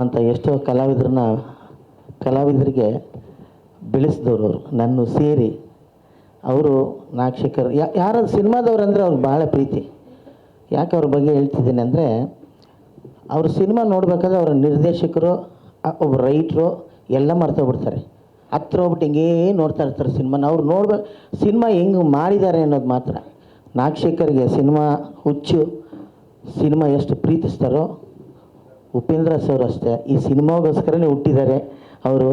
ಅಂತ ಎಷ್ಟೋ ಕಲಾವಿದರಿಗೆ ಬೆಳೆಸಿದವರು ಅವರು ನನ್ನ ಸೇರಿ ಅವರು ನಾಗಶೇಖರ್ ಯಾರಾದ್ರು ಸಿನಿಮಾದವ್ರು ಅಂದರೆ ಅವ್ರಿಗೆ ಭಾಳ ಪ್ರೀತಿ. ಯಾಕೆ ಅವ್ರ ಬಗ್ಗೆ ಹೇಳ್ತಿದ್ದೀನಿ ಅಂದರೆ ಅವರು ಸಿನಿಮಾ ನೋಡಬೇಕಾದ್ರೆ ಅವರ ನಿರ್ದೇಶಕರು ಒಬ್ಬ ರೈಟ್ರು ಎಲ್ಲ ಮರ್ತೋಗ್ಬಿಡ್ತಾರೆ. ಹತ್ರ ಹೋಗ್ಬಿಟ್ಟು ಹಿಂಗೇ ನೋಡ್ತಾ ಇರ್ತಾರೆ ಸಿನಿಮಾನ. ಅವ್ರು ನೋಡ್ಬೇಕು ಸಿನಿಮಾ ಹೆಂಗೆ ಮಾಡಿದ್ದಾರೆ ಅನ್ನೋದು ಮಾತ್ರ. ನಾಗಶೇಖರ್ಗೆ ಸಿನಿಮಾ ಹುಚ್ಚು, ಸಿನಿಮಾ ಎಷ್ಟು ಪ್ರೀತಿಸ್ತಾರೋ ಉಪೇಂದ್ರ ಸರ್ ಅಷ್ಟೇ ಈ ಸಿನಿಮಾಗೋಸ್ಕರನೇ ಹುಟ್ಟಿದ್ದಾರೆ. ಅವರು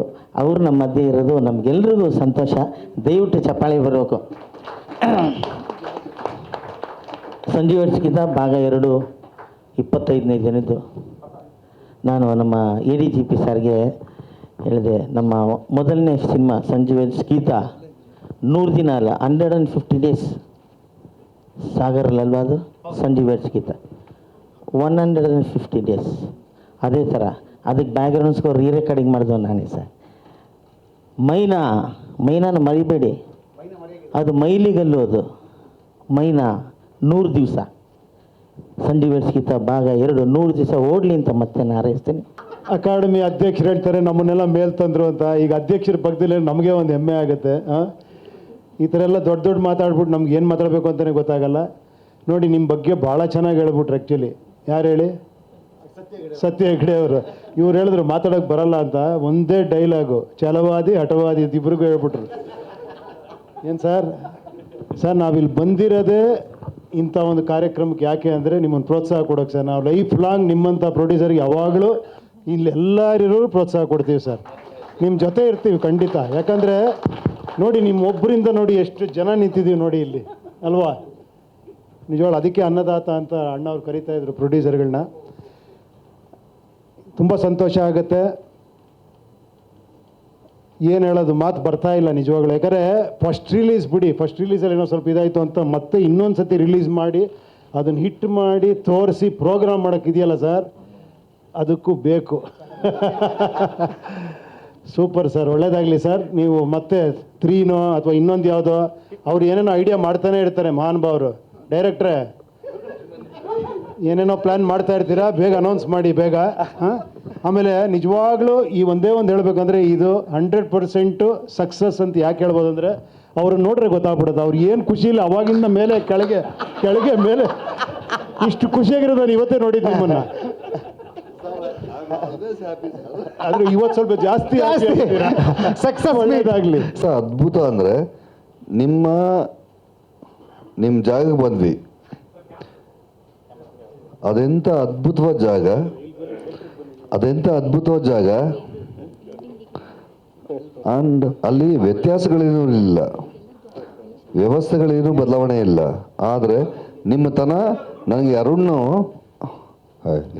ನಮ್ಮ ಮಧ್ಯೆ ಇರೋದು ನಮಗೆಲ್ರಿಗೂ ಸಂತೋಷ. ದಯವಿಟ್ಟು ಚಪ್ಪಾಳೆ ಬರಬೇಕು. ಸಂಜೀವ್ ಅರ್ಚ್ಗಿಂತ ಭಾಗ 2 25ನೇ ಜನದ್ದು ನಾನು ನಮ್ಮ ADGP ಸರ್ಗೆ ಹೇಳಿದೆ, ನಮ್ಮ ಮೊದಲನೇ ಸಿನಿಮಾ ಸಂಜೀವ್ ಗೀತಾ 100 ದಿನ ಅಲ್ಲ 150 ಡೇಸ್ ಸಾಗರಲ್ಲಲ್ವ ಅದು ಸಂಜೀವ್ ಗೀತಾ 150 ಡೇಸ್. ಅದೇ ಥರ ಅದಕ್ಕೆ ಬ್ಯಾಕ್ಗ್ರೌಂಡ್ ಸ್ಕೋರ್ ರೆಕಾರ್ಡಿಂಗ್ ಮಾಡಿದವ ನಾನೇ ಸರ್. ಮೈನಾನ ಮರಿಬೇಡಿ, ಅದು ಮೈಲಿಗಲ್ಲು, ಅದು ಮೈನಾ 100 ದಿವಸ ಸಂಜೀವ್ ಗೀತಾ ಭಾಗ 2 100 ದಿವಸ ಓಡಲಿ ಅಂತ ಮತ್ತೆ ನಾನು ಹಾರೈಸ್ತೇನೆ. ಅಕಾಡೆಮಿ ಅಧ್ಯಕ್ಷರು ಹೇಳ್ತಾರೆ ನಮ್ಮನ್ನೆಲ್ಲ ಮೇಲ್ ತಂದರು ಅಂತ. ಈಗ ಅಧ್ಯಕ್ಷರ ಪಕ್ಕದಲ್ಲಿ ನಮಗೆ ಒಂದು ಹೆಮ್ಮೆ ಆಗುತ್ತೆ. ಈ ಥರ ಎಲ್ಲ ದೊಡ್ಡ ಮಾತಾಡ್ಬಿಟ್ಟು ನಮ್ಗೆ ಏನು ಮಾತಾಡಬೇಕು ಅಂತಲೇ ಗೊತ್ತಾಗಲ್ಲ. ನೋಡಿ, ನಿಮ್ಮ ಬಗ್ಗೆ ಭಾಳ ಚೆನ್ನಾಗಿ ಹೇಳ್ಬಿಟ್ರು. ಆ್ಯಕ್ಚುಲಿ ಯಾರು ಹೇಳಿ? ಸತ್ಯ ಹೆಗ್ಡೆ ಅವರು. ಇವ್ರು ಹೇಳಿದ್ರು ಮಾತಾಡೋಕ್ಕೆ ಬರಲ್ಲ ಅಂತ. ಒಂದೇ ಡೈಲಾಗು, ಛಲವಾದಿ ಹಠವಾದಿ ಅಂತ ಇಬ್ರಿಗೂ ಹೇಳ್ಬಿಟ್ರು. ಏನು ಸರ್ ನಾವಿಲ್ಲಿ ಬಂದಿರೋದೇ ಇಂಥ ಒಂದು ಕಾರ್ಯಕ್ರಮಕ್ಕೆ. ಯಾಕೆ ಅಂದರೆ ನಿಮ್ಮನ್ನು ಪ್ರೋತ್ಸಾಹ ಕೊಡೋಕ್ಕೆ ಸರ್. ನಾವು ಲೈಫ್ ಲಾಂಗ್ ನಿಮ್ಮಂಥ ಪ್ರೊಡ್ಯೂಸರ್ಗೆ ಯಾವಾಗಲೂ ಇಲ್ಲಿ ಎಲ್ಲರಿಗೂ ಪ್ರೋತ್ಸಾಹ ಕೊಡ್ತೀವಿ ಸರ್. ನಿಮ್ಮ ಜೊತೆ ಇರ್ತೀವಿ ಖಂಡಿತ. ಯಾಕಂದರೆ ನೋಡಿ, ನಿಮ್ಮ ಒಬ್ಬರಿಂದ ನೋಡಿ ಎಷ್ಟು ಜನ ನಿಂತಿದ್ದೀವಿ ನೋಡಿ ಇಲ್ಲಿ, ಅಲ್ವಾ? ನಿಜವಾಗ್ಲೂ ಅದಕ್ಕೆ ಅನ್ನದಾತ ಅಂತ ಅಣ್ಣವ್ರು ಕರೀತಾಯಿದ್ರು ಪ್ರೊಡ್ಯೂಸರ್ಗಳನ್ನ. ತುಂಬ ಸಂತೋಷ ಆಗುತ್ತೆ. ಏನು ಹೇಳೋದು, ಮಾತು ಬರ್ತಾ ಇಲ್ಲ ನಿಜವಾಗ್ಲೂ. ಯಾಕಂದರೆ ಫಸ್ಟ್ ರಿಲೀಸಲ್ಲಿ ಏನೋ ಸ್ವಲ್ಪ ಇದಾಯಿತು ಅಂತ ಮತ್ತೆ ಇನ್ನೊಂದು ಸತಿ ರಿಲೀಸ್ ಮಾಡಿ ಅದನ್ನು ಹಿಟ್ ಮಾಡಿ ತೋರಿಸಿ ಪ್ರೋಗ್ರಾಮ್ ಮಾಡೋಕ್ಕಿದೆಯಲ್ಲ ಸರ್, ಅದಕ್ಕೂ ಬೇಕು. ಸೂಪರ್ ಸರ್, ಒಳ್ಳೇದಾಗಲಿ ಸರ್. ನೀವು ಮತ್ತೆ 3ನೋ ಅಥವಾ ಇನ್ನೊಂದು ಯಾವುದೋ ಅವ್ರು ಏನೇನೋ ಐಡಿಯಾ ಮಾಡ್ತಾನೆ ಇರ್ತಾರೆ ಮಹಾನುಭಾವರು. ಡೈರೆಕ್ಟ್ರೇ ಏನೇನೋ ಪ್ಲ್ಯಾನ್ ಮಾಡ್ತಾ ಇರ್ತೀರಾ, ಬೇಗ ಅನೌನ್ಸ್ ಮಾಡಿ ಬೇಗ. ಆಮೇಲೆ ನಿಜವಾಗ್ಲೂ ಈ ಒಂದೇ ಒಂದು ಹೇಳಬೇಕಂದ್ರೆ ಇದು 100% ಸಕ್ಸಸ್ ಅಂತ ಯಾಕೆ ಹೇಳ್ಬೋದು ಅಂದರೆ ಅವ್ರು ನೋಡ್ರೆ ಗೊತ್ತಾಗ್ಬಿಡೋದು. ಅವ್ರು ಏನು ಖುಷಿ ಇಲ್ಲ ಅವಾಗಿಂದ ಮೇಲೆ ಕೆಳಗೆ ಮೇಲೆ ಇಷ್ಟು ಖುಷಿಯಾಗಿರೋದು ನಾನು ಇವತ್ತೇ ನೋಡಿದ್ದು ನಿಮ್ಮನ್ನು. ಆದ್ರೆ ಇವತ್ತು ಸ್ವಲ್ಪ ಜಾಸ್ತಿ ಸಕ್ಸಸ್ ಒಳ್ಳೇದಾಗಲಿ ಸರ್. ಅದ್ಭುತ ಅಂದರೆ ನಿಮ್ಮ ಜಾಗಕ್ಕೆ ಬಂದ್ವಿ. ಅದೆಂಥ ಅದ್ಭುತವಾದ ಜಾಗ. ಆ್ಯಂಡ್ ಅಲ್ಲಿ ವ್ಯತ್ಯಾಸಗಳೇನೂ ಇಲ್ಲ, ವ್ಯವಸ್ಥೆಗಳೇನೂ ಬದಲಾವಣೆ ಇಲ್ಲ. ಆದರೆ ನಿಮ್ಮತನ ನನಗೆ Arun,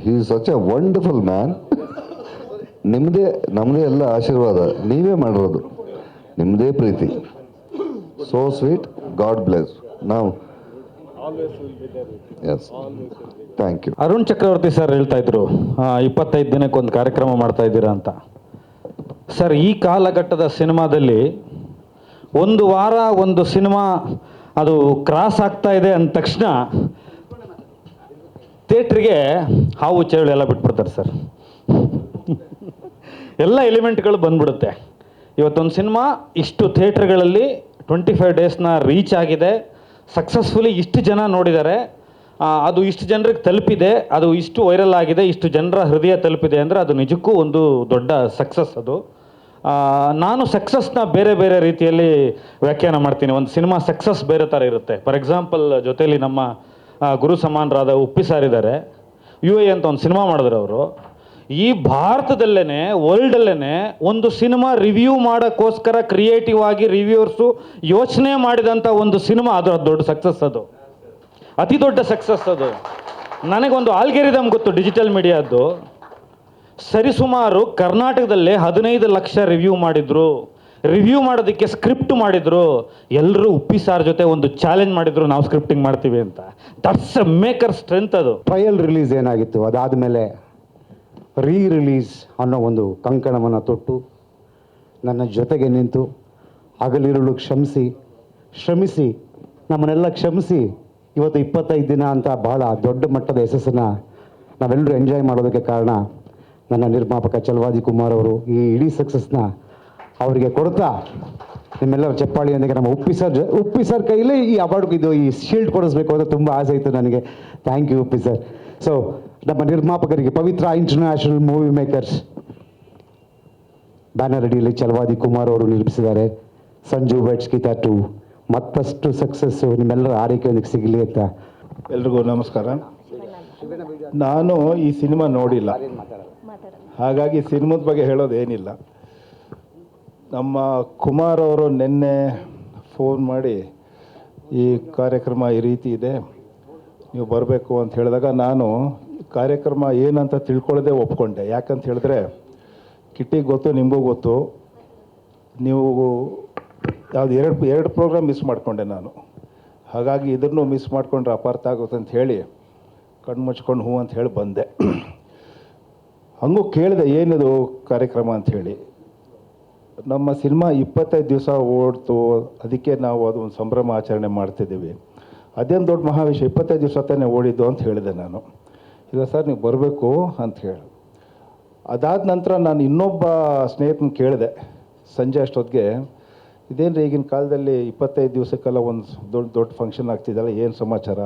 he is such a wonderful man. ನಮ್ಮದೇ ಎಲ್ಲ ಆಶೀರ್ವಾದ, ನೀವೇ ಮಾಡಿರೋದು, ನಿಮ್ಮದೇ ಪ್ರೀತಿ. So sweet. God bless. ನಾವು yes, thank you. Arun Chakravarthy sir ಹೇಳ್ತಾ ಇದ್ರು 25 ದಿನಕ್ಕೆ ಒಂದು ಕಾರ್ಯಕ್ರಮ ಮಾಡ್ತಾ ಇದ್ದೀರಾ ಅಂತ. ಸರ್, ಈ ಕಾಲಘಟ್ಟದ ಸಿನಿಮಾದಲ್ಲಿ ಒಂದು ವಾರ ಒಂದು ಸಿನಿಮಾ ಅದು ಕ್ರಾಸ್ ಆಗ್ತಾ ಇದೆ ಅಂದ ತಕ್ಷಣ ಥಿಯೇಟ್ರಿಗೆ ಹಾವು ಚೇಳು ಎಲ್ಲ ಬಿಟ್ಬಿಡ್ತಾರೆ ಸರ್. ಎಲ್ಲ ಎಲಿಮೆಂಟ್ಗಳು ಬಂದ್ಬಿಡುತ್ತೆ. ಇವತ್ತೊಂದು ಸಿನಿಮಾ ಇಷ್ಟು ಥಿಯೇಟ್ರ್ಗಳಲ್ಲಿ 25 ಡೇಸ್ನ ರೀಚ್ ಆಗಿದೆ, ಸಕ್ಸಸ್ಫುಲಿ ಇಷ್ಟು ಜನ ನೋಡಿದ್ದಾರೆ, ಅದು ಇಷ್ಟು ಜನರಿಗೆ ತಲುಪಿದೆ, ಅದು ಇಷ್ಟು ವೈರಲ್ ಆಗಿದೆ, ಇಷ್ಟು ಜನರ ಹೃದಯ ತಲುಪಿದೆ ಅಂದರೆ ಅದು ನಿಜಕ್ಕೂ ಒಂದು ದೊಡ್ಡ ಸಕ್ಸಸ್. ಅದು ನಾನು ಸಕ್ಸಸ್ನ ಬೇರೆ ಬೇರೆ ರೀತಿಯಲ್ಲಿ ವ್ಯಾಖ್ಯಾನ ಮಾಡ್ತೀನಿ. ಒಂದು ಸಿನಿಮಾ ಸಕ್ಸಸ್ ಬೇರೆ ಥರ ಇರುತ್ತೆ. ಫಾರ್ ಎಕ್ಸಾಂಪಲ್, ಜೊತೆಯಲ್ಲಿ ನಮ್ಮ ಗುರು ಸಮಾನರಾದ ಉಪ್ಪಿ ಸಾರ್ ಇದ್ದಾರೆ. UA ಅಂತ ಒಂದು ಸಿನಿಮಾ ಮಾಡಿದ್ರು ಅವರು. ಈ ಭಾರತದಲ್ಲೇ ವರ್ಲ್ಡಲ್ಲೇ ಒಂದು ಸಿನಿಮಾ ರಿವ್ಯೂ ಮಾಡೋಕ್ಕೋಸ್ಕರ ಕ್ರಿಯೇಟಿವ್ ಆಗಿ ರಿವ್ಯೂರ್ಸು ಯೋಚನೆ ಮಾಡಿದಂಥ ಒಂದು ಸಿನಿಮಾ, ಅದು ದೊಡ್ಡ ಸಕ್ಸಸ್. ಅದು ಅತಿ ದೊಡ್ಡ ಸಕ್ಸಸ್. ಅದು ನನಗೊಂದು ಆಲ್ಗೆರಿದಮ್ ಗೊತ್ತು ಡಿಜಿಟಲ್ ಮೀಡಿಯಾದ್ದು. ಸರಿಸುಮಾರು ಕರ್ನಾಟಕದಲ್ಲೇ 15 ಲಕ್ಷ ರಿವ್ಯೂ ಮಾಡಿದ್ರು. ರಿವ್ಯೂ ಮಾಡೋದಕ್ಕೆ ಸ್ಕ್ರಿಪ್ಟ್ ಮಾಡಿದ್ರು. ಎಲ್ಲರೂ ಉಪ್ಪಿ ಸಾರ್ ಜೊತೆ ಒಂದು ಚಾಲೆಂಜ್ ಮಾಡಿದ್ರು, ನಾವು ಸ್ಕ್ರಿಪ್ಟಿಂಗ್ ಮಾಡ್ತೀವಿ ಅಂತ. That's A maker strength. ಅದು ಟ್ರಯಲ್ ರಿಲೀಸ್ ಏನಾಗಿತ್ತು, ಅದಾದಮೇಲೆ ರಿಲೀಸ್ ಅನ್ನೋ ಒಂದು ಕಂಕಣವನ್ನು ತೊಟ್ಟು ನನ್ನ ಜೊತೆಗೆ ನಿಂತು ಹಗಲಿರುಳು ಶ್ರಮಿಸಿ ನಮ್ಮನ್ನೆಲ್ಲ ಕ್ಷಮಿಸಿ ಇವತ್ತು 25 ದಿನ ಅಂತ ಬಹಳ ದೊಡ್ಡ ಮಟ್ಟದ ಯಶಸ್ಸನ್ನು ನಾವೆಲ್ಲರೂ ಎಂಜಾಯ್ ಮಾಡೋದಕ್ಕೆ ಕಾರಣ ನನ್ನ ನಿರ್ಮಾಪಕ ಚಲವಾದಿ ಕುಮಾರ್ ಅವರು ಈ ಇಡೀ ಸಕ್ಸಸ್ನ ಅವರಿಗೆ ಕೊಡ್ತಾ ನಿಮ್ಮೆಲ್ಲರ ಚಪ್ಪಾಳಿಯೊಂದಿಗೆ ನಮ್ಮ ಉಪ್ಪಿ ಸರ್ ಕೈಲೇ ಈ ಅವಾರ್ಡ್ ಇದು ಈ ಶೀಲ್ಡ್ ಕೊಡಿಸ್ಬೇಕು ಅಂತ ತುಂಬ ಆಸೆ ಇತ್ತು ನನಗೆ. Thank you Uppi sir. So ನಮ್ಮ ನಿರ್ಮಾಪಕರಿಗೆ Pavitra international movie makers banner ಅಡಿಯಲ್ಲಿ ಚಲವಾದಿ ಕುಮಾರ್ ಅವರು ನಿರ್ಮಿಸಿದ್ದಾರೆ. ಸಂಜು ವೆಟ್ಸ್ ಗೀತಾ 2 ಮತ್ತಷ್ಟು ಸಕ್ಸಸ್ಸು ನಿಮ್ಮೆಲ್ಲರ ಆರೈಕೆಯೊಂದಿಗೆ ಸಿಗಲಿ ಅಂತ. ಎಲ್ರಿಗೂ ನಮಸ್ಕಾರ. ನಾನು ಈ ಸಿನಿಮಾ ನೋಡಿಲ್ಲ, ಹಾಗಾಗಿ ಸಿನಿಮಾದ ಬಗ್ಗೆ ಹೇಳೋದೇನಿಲ್ಲ. ನಮ್ಮ ಕುಮಾರ್ ಅವರು ನಿನ್ನೆ ಫೋನ್ ಮಾಡಿ ಈ ಕಾರ್ಯಕ್ರಮ ಈ ರೀತಿ ಇದೆ, ನೀವು ಬರಬೇಕು ಅಂತ ಹೇಳಿದಾಗ ನಾನು ಕಾರ್ಯಕ್ರಮ ಏನಂತ ತಿಳ್ಕೊಳ್ಳೋದೇ ಒಪ್ಕೊಂಡೆ. ಯಾಕಂತ ಹೇಳಿದ್ರೆ ಕಿಟ್ಟಿಗೆ ಗೊತ್ತು, ನಿಮಗೂ ಗೊತ್ತು, ನೀವು ಯಾವ್ದು ಎರಡು ಪ್ರೋಗ್ರಾಮ್ ಮಿಸ್ ಮಾಡಿಕೊಂಡೆ ನಾನು. ಹಾಗಾಗಿ ಇದನ್ನು ಮಿಸ್ ಮಾಡಿಕೊಂಡ್ರೆ ಅಪಾರ್ಥ ಆಗುತ್ತೆ ಅಂತ ಹೇಳಿ ಕಣ್ಣು ಮುಚ್ಕೊಂಡು ಹ್ಞೂ ಅಂತ ಹೇಳಿ ಬಂದೆ. ಹಂಗೂ ಕೇಳಿದೆ ಏನಿದು ಕಾರ್ಯಕ್ರಮ ಅಂಥೇಳಿ. ನಮ್ಮ ಸಿನಿಮಾ 25 ದಿವಸ ಓಡ್ತು, ಅದಕ್ಕೆ ನಾವು ಅದು ಒಂದು ಸಂಭ್ರಮ ಆಚರಣೆ ಮಾಡ್ತಿದ್ದೀವಿ. ಅದೇನು ದೊಡ್ಡ ಮಹಾವಿಷಯ, 25 ದಿವಸ ತಾನೇ ಓಡಿದ್ದು ಅಂತ ಹೇಳಿದೆ ನಾನು. ಇಲ್ಲ ಸರ್ ನೀವು ಬರಬೇಕು ಅಂತ ಹೇಳಿ. ಅದಾದ ನಂತರ ನಾನು ಇನ್ನೊಬ್ಬ ಸ್ನೇಹಿತನ ಕೇಳಿದೆ ಸಂಜೆ ಅಷ್ಟೊತ್ತಿಗೆ, ಇದೇನು ಈಗಿನ ಕಾಲದಲ್ಲಿ 25 ದಿವಸಕ್ಕೆಲ್ಲ ಒಂದು ದೊಡ್ಡ ಫಂಕ್ಷನ್ ಆಗ್ತಿದ್ದಲ್ಲ, ಏನು ಸಮಾಚಾರ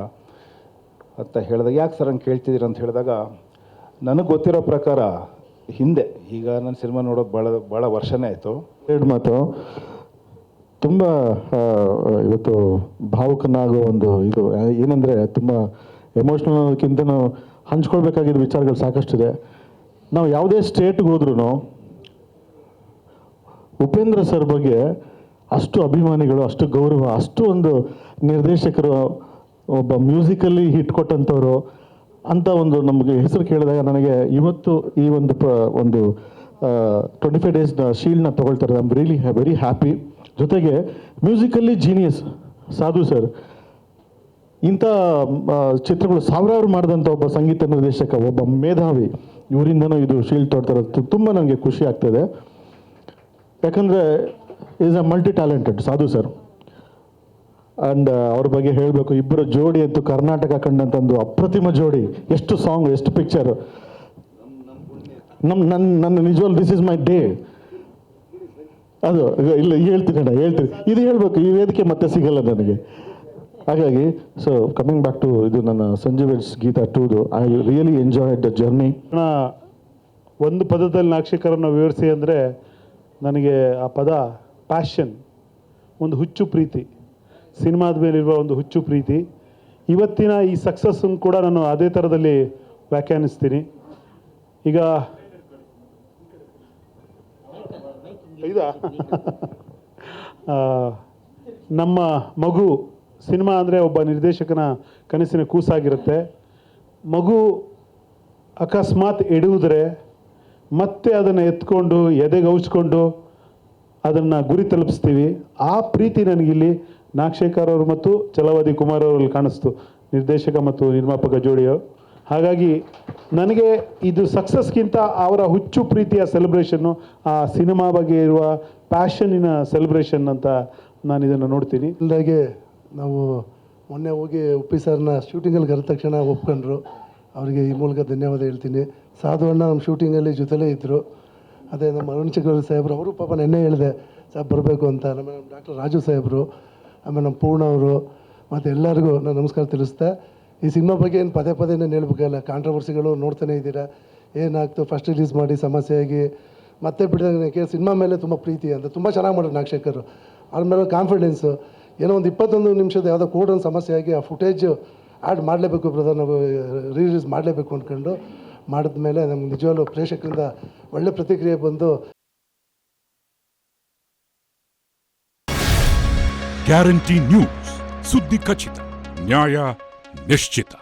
ಅಂತ ಹೇಳಿದಾಗ, ಯಾಕೆ ಸರ್ ಹಂಗೆ ಕೇಳ್ತಿದ್ದೀರ ಅಂತ ಹೇಳಿದಾಗ, ನನಗೆ ಗೊತ್ತಿರೋ ಪ್ರಕಾರ ಹಿಂದೆ, ಈಗ ನನ್ನ ಸಿನಿಮಾ ನೋಡೋದು ಭಾಳ ವರ್ಷನೇ ಆಯಿತು. ಎರಡು ಮಾತು ತುಂಬ ಇವತ್ತು ಭಾವುಕನಾಗೋ ಒಂದು ಇದು ಏನಂದರೆ, ತುಂಬ ಎಮೋಷ್ನಲ್ ಅನ್ನೋದಕ್ಕಿಂತ ಹಂಚ್ಕೊಳ್ಬೇಕಾಗಿದ್ದ ವಿಚಾರಗಳು ಸಾಕಷ್ಟಿದೆ. ನಾವು ಯಾವುದೇ ಸ್ಟೇಟ್ಗೆ ಹೋದ್ರೂ ಉಪೇಂದ್ರ ಸರ್ ಬಗ್ಗೆ ಅಷ್ಟು ಅಭಿಮಾನಿಗಳು, ಅಷ್ಟು ಗೌರವ, ಅಷ್ಟು ಒಂದು ನಿರ್ದೇಶಕರು, ಒಬ್ಬ ಮ್ಯೂಸಿಕಲ್ಲಿ ಹಿಟ್ ಕೊಟ್ಟಂಥವ್ರು ಅಂತ ಒಂದು ನಮಗೆ ಹೆಸರು ಕೇಳಿದಾಗ ನನಗೆ ಇವತ್ತು ಈ ಒಂದು 25 ಡೇಸ್ ಶೀಲ್ಡ್ನ ತೊಗೊಳ್ತಾರೆ. I am really very happy. ಜೊತೆಗೆ ಮ್ಯೂಸಿಕಲ್ಲಿ ಜೀನಿಯಸ್ ಸಾಧು ಸರ್, ಇಂಥ ಚಿತ್ರಗಳು ಸಾವಿರಾರು ಮಾಡಿದಂಥ ಒಬ್ಬ ಸಂಗೀತ ನಿರ್ದೇಶಕ, ಒಬ್ಬ ಮೇಧಾವಿ, ಇವರಿಂದನೂ ಇದು ಶೀಲ್ಡ್ ತೊಡ್ತಾರೆ. ತುಂಬ ನನಗೆ ಖುಷಿ ಆಗ್ತದೆ. ಯಾಕಂದರೆ ಈಸ್ ಅ ಮಲ್ಟಿ ಟ್ಯಾಲೆಂಟೆಡ್ ಸಾಧು ಸರ್. ಆ್ಯಂಡ್ ಅವ್ರ ಬಗ್ಗೆ ಹೇಳಬೇಕು, ಇಬ್ಬರ ಜೋಡಿ ಅಂತೂ ಕರ್ನಾಟಕ ಕಂಡಂತಂದು ಅಪ್ರತಿಮ ಜೋಡಿ. ಎಷ್ಟು ಸಾಂಗ್, ಎಷ್ಟು ಪಿಕ್ಚರ್. ನನ್ನ ನಿಜವಾಗ್ಲೂ ದಿಸ್ ಇಸ್ ಮೈ ಡೇ. ಅದು ಇಲ್ಲ ಹೇಳ್ತೀನಿ ಇದು ಹೇಳಬೇಕು, ಈ ವೇದಿಕೆ ಮತ್ತೆ ಸಿಗಲ್ಲ ನನಗೆ. ಹಾಗಾಗಿ ಸೊ ಕಮಿಂಗ್ ಬ್ಯಾಕ್ ಟು ಇದು ನನ್ನ Sanju weds Geetha 2 I really enjoyed the journey. ಒಂದು ಪದದಲ್ಲಿ ನಾಕ್ಷಕರನ್ನು ವಿವರಿಸಿ ಅಂದರೆ ನನಗೆ ಆ ಪದ ಪ್ಯಾಷನ್, ಒಂದು ಹುಚ್ಚು ಪ್ರೀತಿ, ಸಿನಿಮಾದ ಮೇಲಿರುವ ಒಂದು ಹುಚ್ಚು ಪ್ರೀತಿ. ಇವತ್ತಿನ ಈ ಸಕ್ಸಸ್ಸನ್ನು ಕೂಡ ನಾನು ಅದೇ ಥರದಲ್ಲಿ ವ್ಯಾಖ್ಯಾನಿಸ್ತೀನಿ. ಈಗ ನಮ್ಮ ಮಗು ಸಿನಿಮಾ ಅಂದರೆ ಒಬ್ಬ ನಿರ್ದೇಶಕನ ಕನಸಿನ ಕೂಸಾಗಿರುತ್ತೆ. ಮಗು ಅಕಸ್ಮಾತ್ ಎಡುವುದರೆ ಮತ್ತೆ ಅದನ್ನು ಎತ್ಕೊಂಡು ಎದೆಗೆ ಹೌಚ್ಕೊಂಡು ಅದನ್ನು ಗುರಿ ತಲುಪಿಸ್ತೀವಿ. ಆ ಪ್ರೀತಿ ನನಗಿಲ್ಲಿ ನಾಗಶೇಖರ್ ಅವರು ಮತ್ತು ಚಲವಾದಿ ಕುಮಾರ್ ಅವರಲ್ಲಿ ಕಾಣಿಸ್ತು, ನಿರ್ದೇಶಕ ಮತ್ತು ನಿರ್ಮಾಪಕ ಜೋಡಿಯು. ಹಾಗಾಗಿ ನನಗೆ ಇದು ಸಕ್ಸಸ್ಗಿಂತ ಅವರ ಹುಚ್ಚು ಪ್ರೀತಿಯ ಸೆಲೆಬ್ರೇಷನ್ನು, ಆ ಸಿನಿಮಾ ಬಗ್ಗೆ ಇರುವ ಪ್ಯಾಷನ್ನಿನ ಸೆಲೆಬ್ರೇಷನ್ ಅಂತ ನಾನು ಇದನ್ನು ನೋಡ್ತೀನಿ. ಇಲ್ದಾಗೆ ನಾವು ಮೊನ್ನೆ ಹೋಗಿ ಉಪ್ಪಿ ಸರ್ನ ಶೂಟಿಂಗಲ್ಲಿ ಕರೆದ ತಕ್ಷಣ ಒಪ್ಕೊಂಡ್ರು. ಅವರಿಗೆ ಈ ಮೂಲಕ ಧನ್ಯವಾದ ಹೇಳ್ತೀನಿ. ಸಾಧು ಅಣ್ಣ ನಮ್ಮ ಶೂಟಿಂಗಲ್ಲಿ ಜೊತೆಲೇ ಇದ್ದರು. ಅದೇ ನಮ್ಮ ಅರುಣ್ ಚಕ್ರವರ್ತಿ ಸಾಹೇಬರು, ಅವರು ಪಾಪ ನೆನ್ನೆ ಹೇಳಿದೆ ಸಾಹೇಬ್ ಬರಬೇಕು ಅಂತ. ನಮ್ಮ ಡಾಕ್ಟರ್ ರಾಜು ಸಾಹೇಬರು, ಆಮೇಲೆ ನಮ್ಮ ಪೂರ್ಣ ಅವರು, ಮತ್ತು ಎಲ್ಲರಿಗೂ ನಾನು ನಮಸ್ಕಾರ ತಿಳಿಸ್ದೆ. ಈ ಸಿನಿಮಾ ಬಗ್ಗೆ ಏನು ಪದೇ ನಾನು ಹೇಳ್ಬೇಕಲ್ಲ, ಕಾಂಟ್ರವರ್ಸಿಗಳು ನೋಡ್ತಾನೆ ಇದ್ದೀರಾ. ಏನಾಗ್ತು, ಫಸ್ಟ್ ರಿಲೀಸ್ ಮಾಡಿ ಸಮಸ್ಯೆಯಾಗಿ ಮತ್ತೆ ಬಿಡಿದಂಗೆ ಸಿನಿಮಾ ಮೇಲೆ ತುಂಬ ಪ್ರೀತಿ ಅಂತ ತುಂಬ ಚೆನ್ನಾಗಿ ಮಾಡೋರು ನಾಗಶೇಖರ್. ಅವ್ರ ಮೇಲೆ ಕಾನ್ಫಿಡೆನ್ಸು. ಏನೋ ಒಂದು 21 ನಿಮಿಷದ ಯಾವುದೋ ಕೋಡ್ ಒಂದು ಸಮಸ್ಯೆ ಆಗಿ ಆ ಫುಟೇಜ್ ಆ್ಯಡ್ ಮಾಡಲೇಬೇಕು ಬ್ರದರ್, ನಾವು ರಿಲೀಸ್ ಮಾಡಲೇಬೇಕು ಅಂದ್ಕೊಂಡು ಮಾಡಿದ್ಮೇಲೆ ನಮ್ಗೆ ನಿಜವಾಗ್ಲೂ ಪ್ರೇಕ್ಷಕರಿಂದ ಒಳ್ಳೆ ಪ್ರತಿಕ್ರಿಯೆ ಬಂದು. ಗ್ಯಾರಂಟಿ ನ್ಯೂಸ್, ಸುದ್ದಿ ಖಚಿತ, ನ್ಯಾಯ ನಿಶ್ಚಿತ.